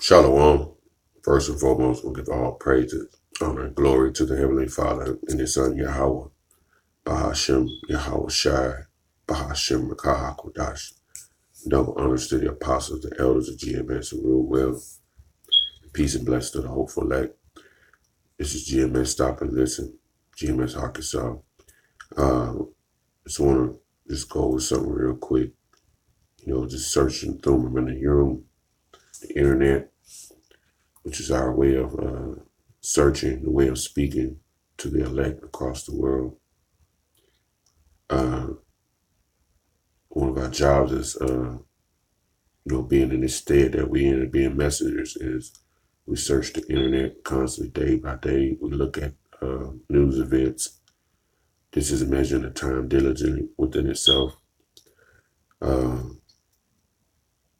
Shalom. First and foremost, we'll give all praises, honor, and glory to the Heavenly Father and His Son Yahweh, Bahashem Yahweh Shai, Bahashem Rakah HaKodash. Double honors to the apostles, the elders of GMS who rule well. Peace and blessings to the hopeful elect. This is GMS Stop and Listen, GMS Arkansas. Just want to just go over something real quick. Just searching through them in the internet, which is our way of searching, the way of speaking to the elect across the world. One of our jobs is, being in this state that we in and being messengers is we search the internet constantly, day by day. We look at news events. This is measuring the time diligently within itself.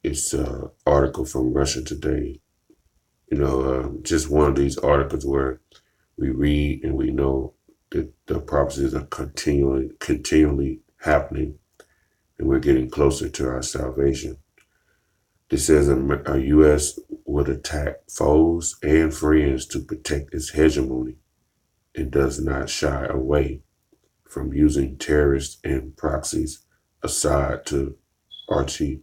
It's an article from Russia Today. Just one of these articles where we read and we know that the prophecies are continually happening, and we're getting closer to our salvation. This says a U.S. would attack foes and friends to protect its hegemony and does not shy away from using terrorists and proxies aside to RT.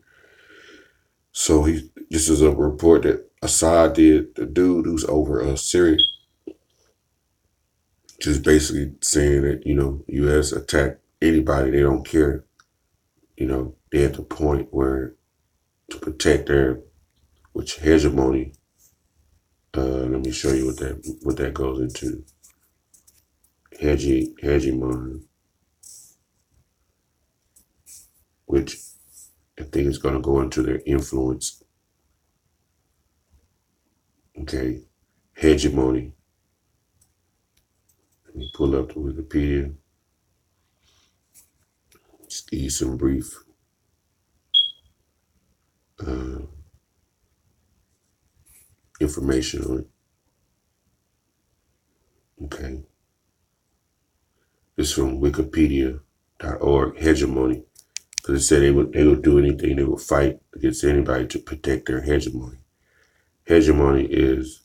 So this is a report that Assad did, the dude who's over Syria, just basically saying that, U.S. attack anybody, they don't care. They're at the point where to protect their, which hegemony, let me show you what that goes into. Hegemony, which I think is going to go into their influence. Okay, hegemony. Let me pull up the Wikipedia. Just give you some brief information on it. Okay. This is from Wikipedia.org, hegemony. Because it said they would do anything, they would fight against anybody to protect their hegemony. Hegemony is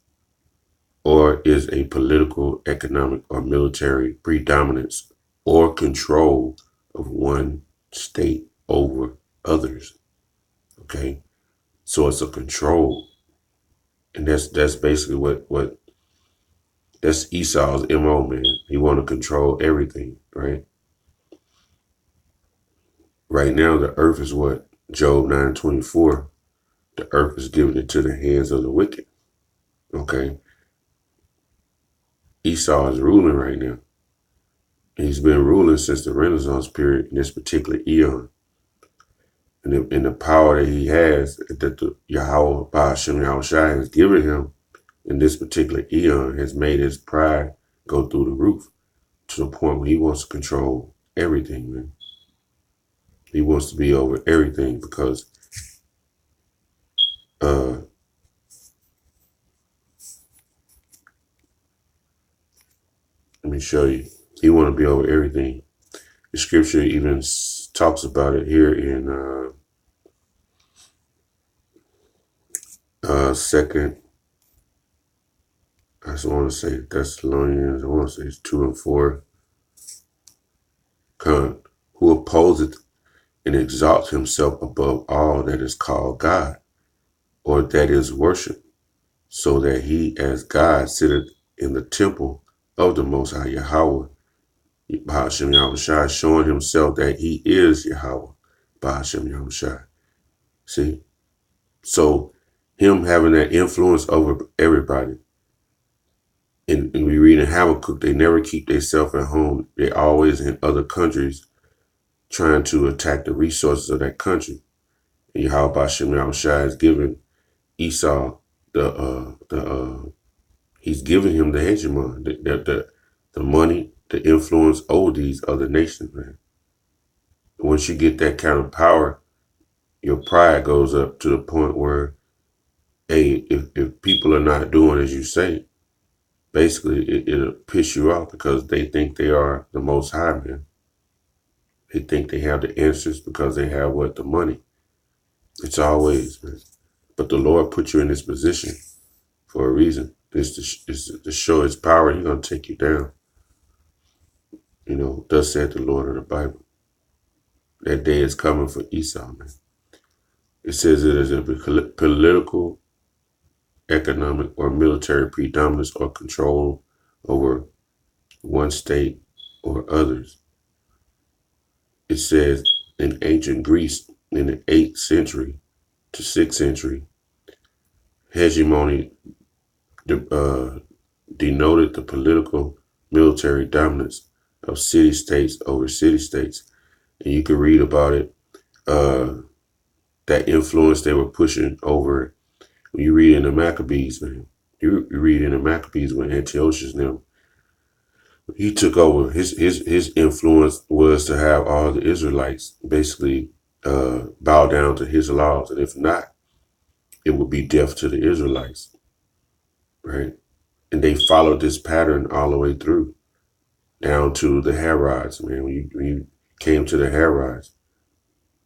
a political, economic, or military predominance or control of one state over others. Okay, so it's a control, and that's basically what that's Esau's MO, man. He want to control everything, right? Right now, the earth is what? Job 9:24. The earth is given into the hands of the wicked. Okay. Esau is ruling right now. And he's been ruling since the Renaissance period in this particular eon. And the power that he has, that the Yahweh, Bahashem Yahweh Shai has given him in this particular eon, has made his pride go through the roof to the point where he wants to control everything, man. He wants to be over everything because let me show you. He want to be over everything. The scripture even talks about it here in second. I just want to say Thessalonians. I want to say it's 2 and 4. Who opposes and exalts himself above all that is called God, or that is worship, so that he as God sitteth in the temple of the Most High Yahweh, Bahashem Yahweh Shai, showing himself that he is Yahweh, Bahashem Yahweh Shai. See? So him having that influence over everybody. And we read in Habakkuk, they never keep themselves at home. They always in other countries trying to attack the resources of that country. And Yahweh Bahashem Yahweh Shai has given Esau he's giving him the hegemony, the money, the influence over these other nations, man. Once you get that kind of power, your pride goes up to the point where, hey, if people are not doing as you say, basically it'll piss you off because they think they are the Most High, man. They think they have the answers because they have the money. It's always, man. But the Lord put you in this position for a reason. It's to show his power. He's going to take you down. Thus said the Lord of the Bible. That day is coming for Esau, man. It says it is a political, economic, or military predominance or control over one state or others. It says in ancient Greece in the 8th century to 6th century, hegemony denoted the political military dominance of city-states over city-states. And you can read about it, that influence they were pushing over. When you read in the Maccabees, man, you read in the Maccabees when Antiochus and them, he took over. His influence was to have all the Israelites basically bow down to his laws, and if not, it would be death to the Israelites, right? And they followed this pattern all the way through, down to the Herods, man. When you came to the Herods,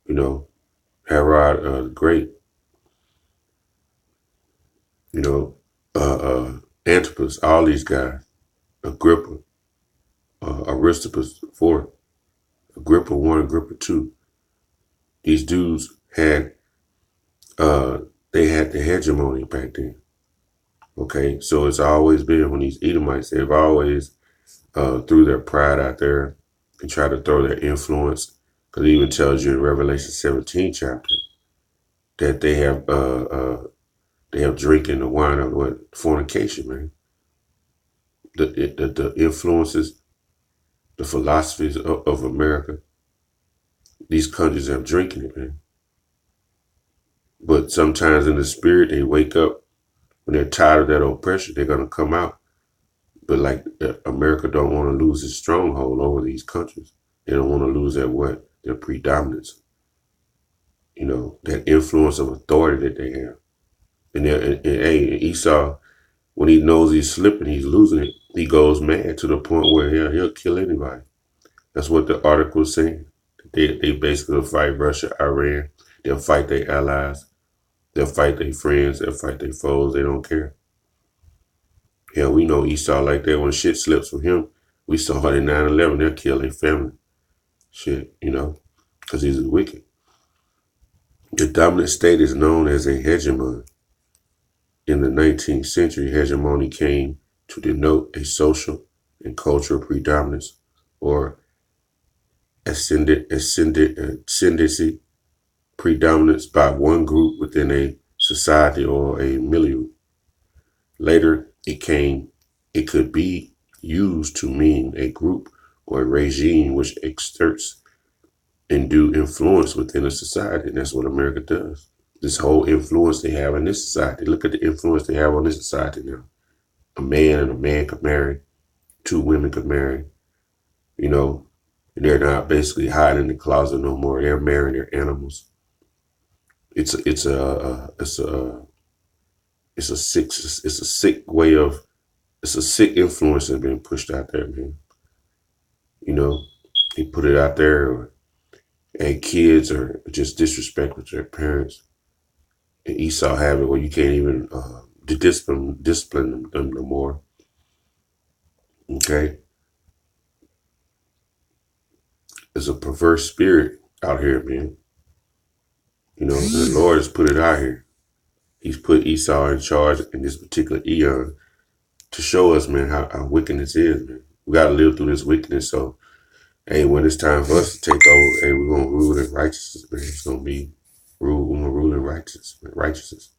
Herod the Great, Antipas, all these guys, Agrippa, Aristobulus IV, Agrippa I, Agrippa II. These dudes had they had the hegemony back then. Okay, so it's always been when these Edomites, they've always threw their pride out there and tried to throw their influence. Because it even tells you in Revelation 17 chapter that they have drinking the wine of what fornication, man. The influences, the philosophies of America, these countries have drinking it, man. But sometimes in the spirit, they wake up when they're tired of that oppression. They're gonna come out. But like America don't want to lose its stronghold over these countries. They don't want to lose their predominance. That influence of authority that they have. And Esau, when he knows he's slipping, he's losing it, he goes mad to the point where he'll kill anybody. That's what the article is saying. They basically fight Russia, Iran. They'll fight their allies. They'll fight their friends. They'll fight their foes. They don't care. Hell, we know Esau like that. When shit slips from him, we saw it in 9/11. They'll kill their family. Shit, because he's wicked. The dominant state is known as a hegemon. In the 19th century, hegemony came to denote a social and cultural predominance or ascendancy, predominance by one group within a society or a milieu. Later, it could be used to mean a group or a regime which exerts undue influence within a society. And that's what America does. This whole influence they have in this society. Look at the influence they have on this society now. A man and a man could marry. 2 women could marry. And they're not basically hiding in the closet no more. They're marrying their animals. It's a sick influence that's been pushed out there, man. They put it out there, and kids are just disrespectful to their parents. And Esau have it where you can't even discipline them no more. Okay? There's a perverse spirit out here, man. And the Lord has put it out here. He's put Esau in charge in this particular eon to show us, man, how wickedness is, man. We got to live through this wickedness. So, hey, when it's time for us to take over, hey, we're going to rule in righteousness, man. It's going to be we're going to rule in righteousness.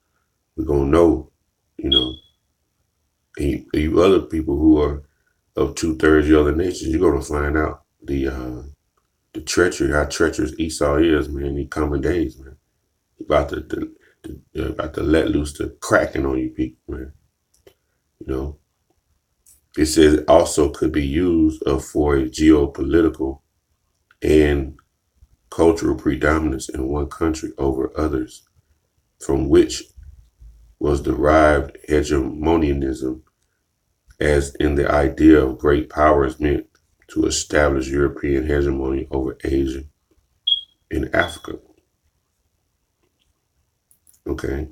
We're going to know, and you other people who are of 2/3 the other nations, you're going to find out the treachery, how treacherous Esau is, man, in these coming days, man. About to let loose the cracking on you people, man. It says it also could be used for a geopolitical and cultural predominance in one country over others, from which was derived hegemonianism, as in the idea of great powers meant to establish European hegemony over Asia and Africa. Okay.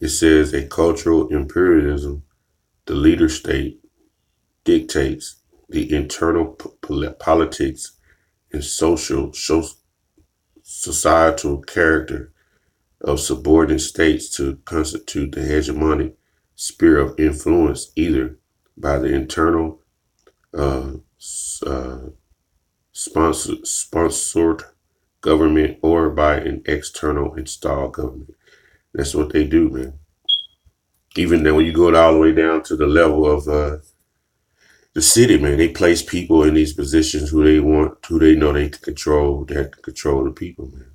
It says a cultural imperialism, the leader state dictates the internal politics and societal character of subordinate states to constitute the hegemonic sphere of influence either by the internal uh, uh, sponsored government or by an external installed government. That's what they do, man. Even then, when you go all the way down to the level of the city, man, they place people in these positions who they want, who they know they can control, that can control the people, man.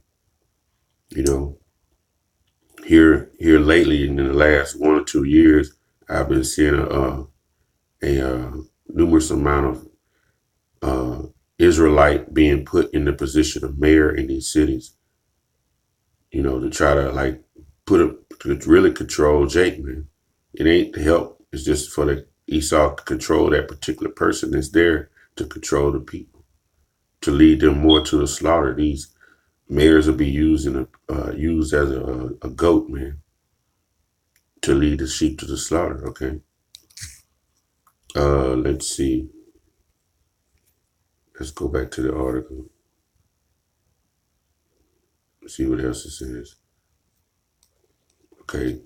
You know, here lately in the last 1 or 2 years, I've been seeing a numerous amount of Israelite being put in the position of mayor in these cities. You know, to try to like to really control Jake, man. It ain't to help. It's just for the Esau to control that particular person that's there to control the people, to lead them more to the slaughter. These mayors will be used as a goat, man, to lead the sheep to the slaughter. Okay. Let's see. Let's go back to the article. See what else it says. Okay.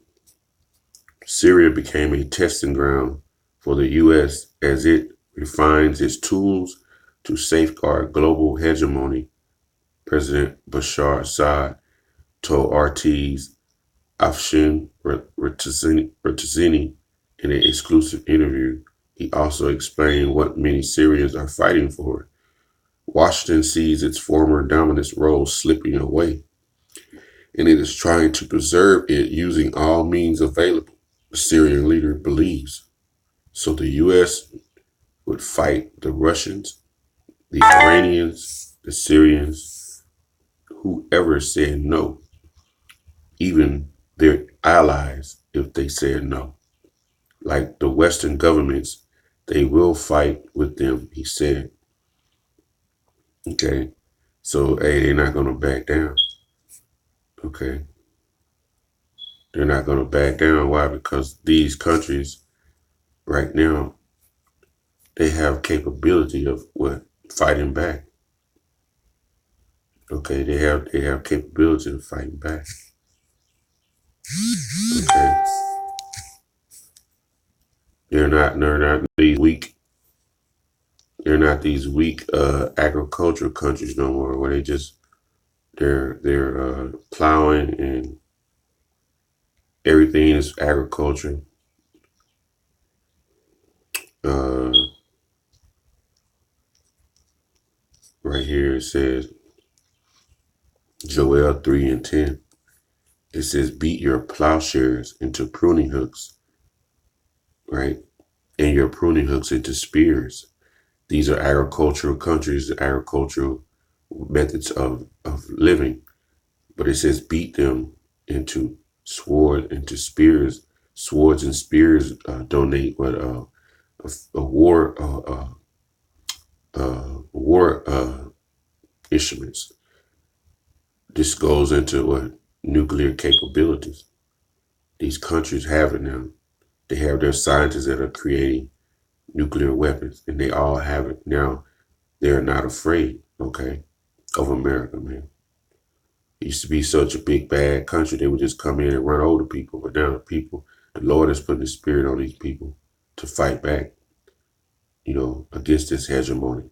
Syria became a testing ground for the U.S. as it refines its tools to safeguard global hegemony, President Bashar Assad told RT's Afshin Ratazini in an exclusive interview. He also explained what many Syrians are fighting for. Washington sees its former dominant role slipping away, and it is trying to preserve it using all means available, the Syrian leader believes. So the U.S. would fight the Russians, the Iranians, the Syrians, whoever said no, even their allies if they said no. Like the Western governments, they will fight with them, he said. Okay. So, hey, they're not going to back down. Okay. They're not going to back down. Why? Because these countries right now, they have capability of what? Fighting back. Okay. They have capability of fighting back. Okay. They're not these weak. They're not these weak agricultural countries no more, where they're plowing and everything is agriculture. Uh, right here it says Joel 3:10. It says beat your plowshares into pruning hooks, right? And your pruning hooks into spears. These are agricultural countries, agricultural methods of living. But it says beat them into into spears. Swords and spears donate what a war instruments. This goes into what nuclear capabilities. These countries have it now. They have their scientists that are creating nuclear weapons, and they all have it now. They're not afraid, okay, of America, man. It used to be such a big bad country. They would just come in and run over people, but now the Lord is putting the spirit on these people to fight back, against this hegemony.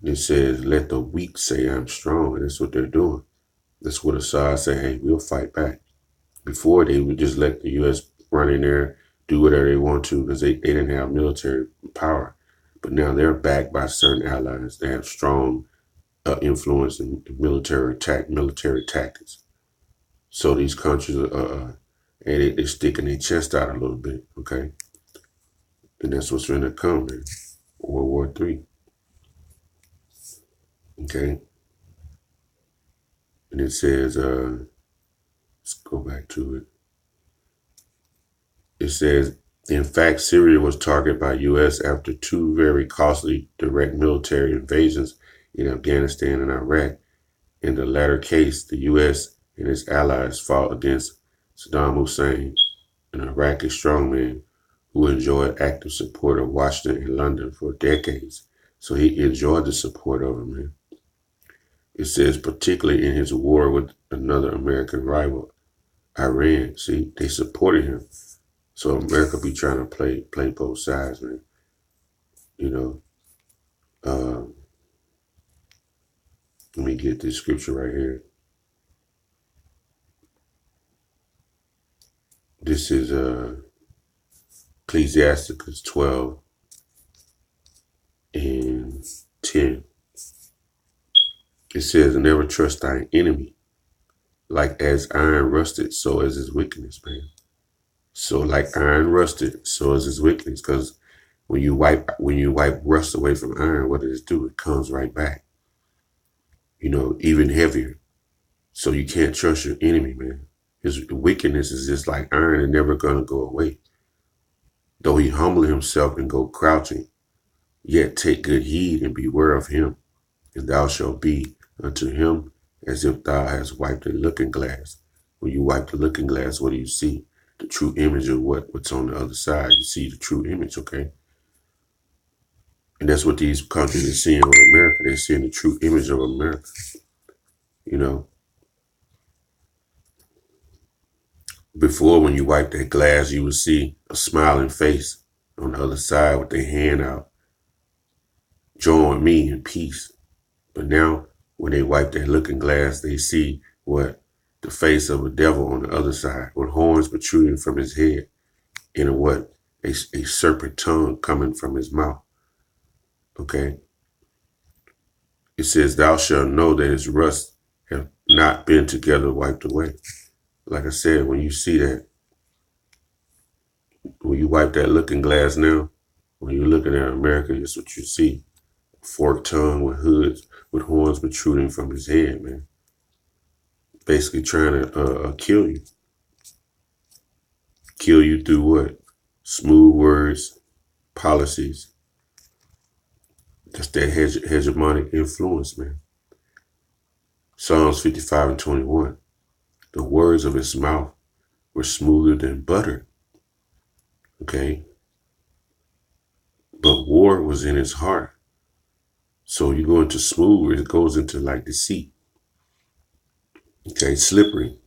It says, let the weak say I'm strong. And that's what they're doing. That's what Assad say, hey, we'll fight back. Before, they would just let the U.S. run in there, do whatever they want to, because they didn't have military power. But now they're backed by certain allies. They have strong influence in military tactics. So these countries they're sticking their chest out a little bit, okay? And that's what's going to come, man. World War III. Okay. And it says, let's go back to it. It says, in fact, Syria was targeted by U.S. after two very costly direct military invasions in Afghanistan and Iraq. In the latter case, the U.S. and its allies fought against Saddam Hussein, an Iraqi strongman who enjoyed active support of Washington and London for decades. So he enjoyed the support of him, man. It says particularly in his war with another American rival, Iran. See, they supported him. So America be trying to play both sides, man. You know, let me get this scripture right here. This is Ecclesiasticus 12 and 10. It says, never trust thine enemy. Like as iron rusted, so is his wickedness, man. So like iron rusted, so is his wickedness. Because when you wipe rust away from iron, what does it do? It comes right back. You know, even heavier. So you can't trust your enemy, man. His wickedness is just like iron and never gonna go away. Though he humble himself and go crouching, yet take good heed and beware of him, and thou shalt be unto him as if thou hast wiped a looking glass. When you wipe the looking glass, what do you see? The true image of what's on the other side. You see the true image, okay? And that's what these countries are seeing with America. They're seeing the true image of America. You know, before when you wipe that glass, you would see a smiling face on the other side with their hand out. Join me in peace. But now, when they wipe their looking glass, they see what? The face of a devil on the other side, with horns protruding from his head, and a what? A serpent tongue coming from his mouth. Okay? It says, thou shalt know that his rust have not been together wiped away. Like I said, when you see that, when you wipe that looking glass now, when you're looking at America, that's what you see. Forked tongue with hoods, with horns protruding from his head, man. Basically trying to kill you. Kill you through what? Smooth words, policies. That's that hegemonic influence, man. Psalms 55 and 21. The words of his mouth were smoother than butter. Okay? But war was in his heart. So you go into smooth, it goes into like deceit. Okay, slippery.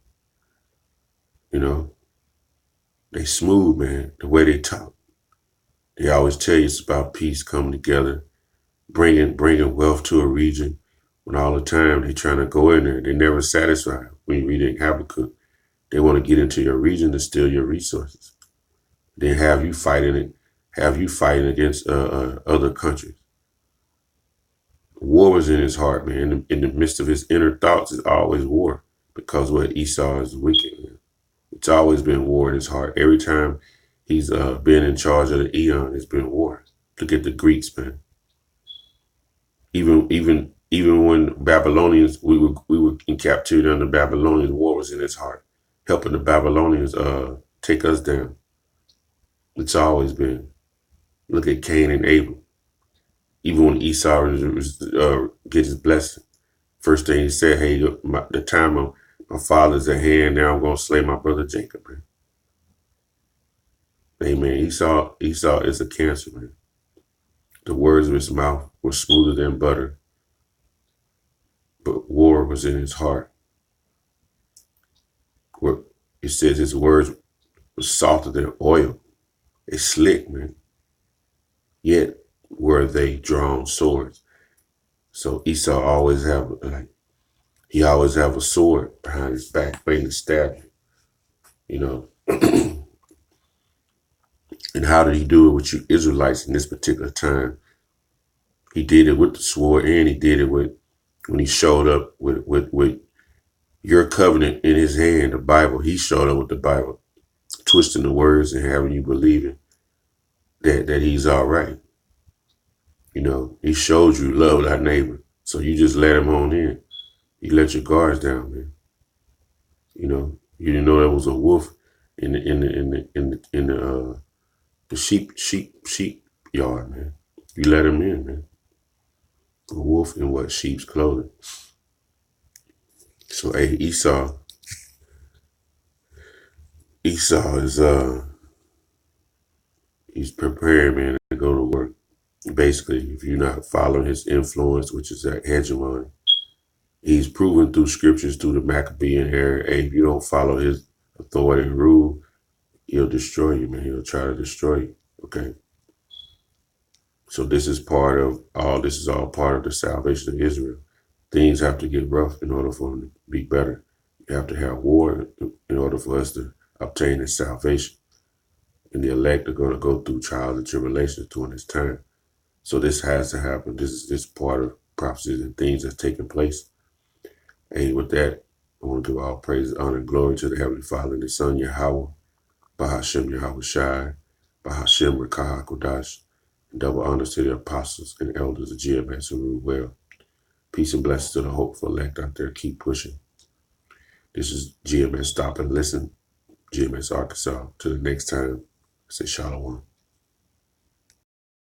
You know, they smooth, man, the way they talk. They always tell you it's about peace coming together, bringing wealth to a region. When all the time they trying to go in there, they never satisfied. When you read in Habakkuk, they want to get into your region to steal your resources. Then have you fighting against other countries. War was in his heart, man. In the midst of his inner thoughts is always war, because what Esau is wicked, man. It's always been war in his heart. Every time he's been in charge of the eon, it's been war. Look at the Greeks, man. Even when Babylonians, we were in captivity under Babylonians, war was in his heart, helping the Babylonians take us down. It's always been. Look at Cain and Abel. Even when Esau get his blessing, first thing he said, hey, the time of my father's at hand, now I'm going to slay my brother Jacob, man. Amen. Esau is a cancer, man. The words of his mouth were smoother than butter, but war was in his heart. It says his words were salter than oil. They slick, man. Yet were they drawn swords. So Esau always have a sword behind his back, waiting to stab you. You know. And how did he do it with you Israelites in this particular time? He did it with the sword, and he did it when he showed up with your covenant in his hand, the Bible. He showed up with the Bible, twisting the words and having you believing that he's all right. You know, he showed you love thy neighbor. So you just let him on in. You let your guards down, man. You know, you didn't know there was a wolf in the sheep yard, man. You let him in, man. A wolf in what? Sheep's clothing. So, hey, Esau, Esau is he's preparing man to go to work. Basically, if you're not following his influence, which is that hegemony, he's proven through scriptures through the Maccabean era. Hey, if you don't follow his authority and rule, he'll destroy you, man. He'll try to destroy you. Okay. So this is all part of the salvation of Israel. Things have to get rough in order for them to be better. You have to have war in order for us to obtain this salvation. And the elect are going to go through trials and tribulations during this time. So this has to happen. This part of prophecies and things that's taking place. And with that, I want to give all praise, honor, and glory to the Heavenly Father and the Son, Yahweh, Bahashem Yahweh Shai, Bahashem Rekah Kodash, and double honors to the apostles and elders of GMS who rule well. Peace and blessings to the hopeful elect out there. Keep pushing. This is GMS Stop and Listen, GMS Arkansas. Till the next time, say Shalom.